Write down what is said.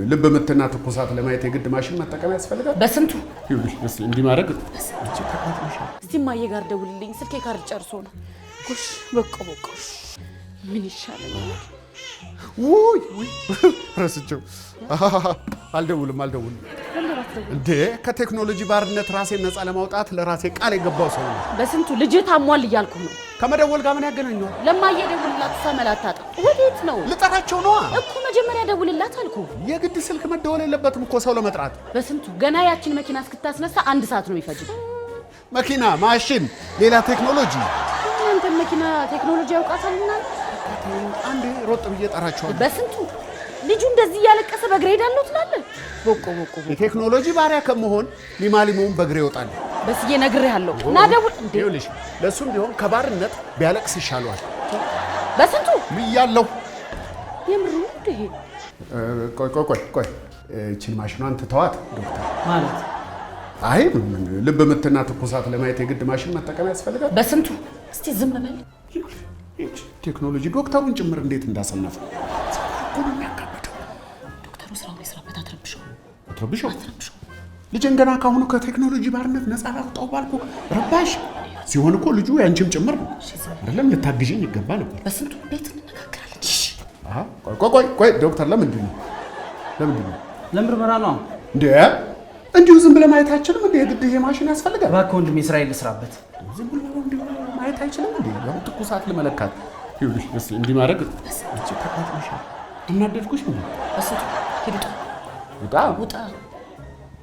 ልብ ምትና ትኩሳት ለማየት የግድ ማሽን መጠቀም ያስፈልጋል? በስንቱ ይኸውልሽ እንዲህ ማድረግ እቺ ተቃጥለሻል። እስቲ ማየ ጋር ደውልልኝ፣ ስልኬ ካርድ ጨርሶ ነው። ጎሽ በቃ ምን ይሻለኛል? ውይ ረስቼው። አልደውልም እንዴ ከቴክኖሎጂ ባርነት ራሴን ነፃ ለማውጣት ለራሴ ቃል የገባው ሰው ነው። በስንቱ ልጅ ታሟል እያልኩ ነው። ከመደወል ጋር ምን ያገናኘው? ለማየ ደውልላት፣ ሰመላታጣ ወዴት ነው? ልጠራቸው ነው እኮ መጀመሪያ ደውልላት አልኩ። የግድ ስልክ መደወል የለበትም እኮ ሰው ለመጥራት። በስንቱ ገና ያችን መኪና እስክታስነሳ 1 ሰዓት ነው የሚፈጅው። መኪና፣ ማሽን፣ ሌላ ቴክኖሎጂ። አንተ መኪና ቴክኖሎጂ ያውቃታልና አንዴ ሮጥ ብዬ ጠራቸዋለሁ። በስንቱ ልጁ እንደዚህ እያለቀሰ በእግሬ ሄዳለሁ ትላለህ? ቦቆ የቴክኖሎጂ ባሪያ ከመሆን ሊማሊሞን በእግሬ ይወጣል። በስዬ ነግሬሃለሁ። እና ደውል እንዴ ይኸውልሽ፣ ለሱም ቢሆን ከባርነት ቢያለቅስ ይሻለዋል። በስንቱ ብያለሁ። የምሩ እንዴ? ቆይ እቺን ማሽኗን ትተዋት ዶክተር። ማለት አይ ልብ ምትና ትኩሳት ለማየት የግድ ማሽን መጠቀም ያስፈልጋል? በስንቱ እስቲ ዝም በል። ቴክኖሎጂ ዶክተሩን ጭምር እንዴት እንዳሰነፈ ሁሉ የሚያካብደው። ዶክተሩ ስራውን ይስራበት። አትረብሸው። ልጄን ገና ካሁኑ ከቴክኖሎጂ ባርነት ነፃ ላውጣው ባልኩ ረባሽ ሲሆን እኮ ልጁ ያንቺም ጭምር ነው አይደለም? ልታግዥኝ ይገባ ነበር። በስንቱ እንዴት እንነጋገራለን? ቆይ ዶክተር ለምንድን ነው ለምርመራ ነው እንዴ? እንዲሁ ዝም ብለህ ማየት አይችልም እንዴ? የግድ ይሄ ማሽን ያስፈልጋል? እባክህ ወንድሜ እስራኤል ልስራበት። ዝም ብለህ እንዲሁ ማየት አይችልም እንዴ? ያው ትኩሳት ልመለካት። ይኸውልሽ እንዲህ ማድረግ እቺ ተቃጥለሻል። እናደድኩሽ ነው። በስንቱ ሂድ ውጣ።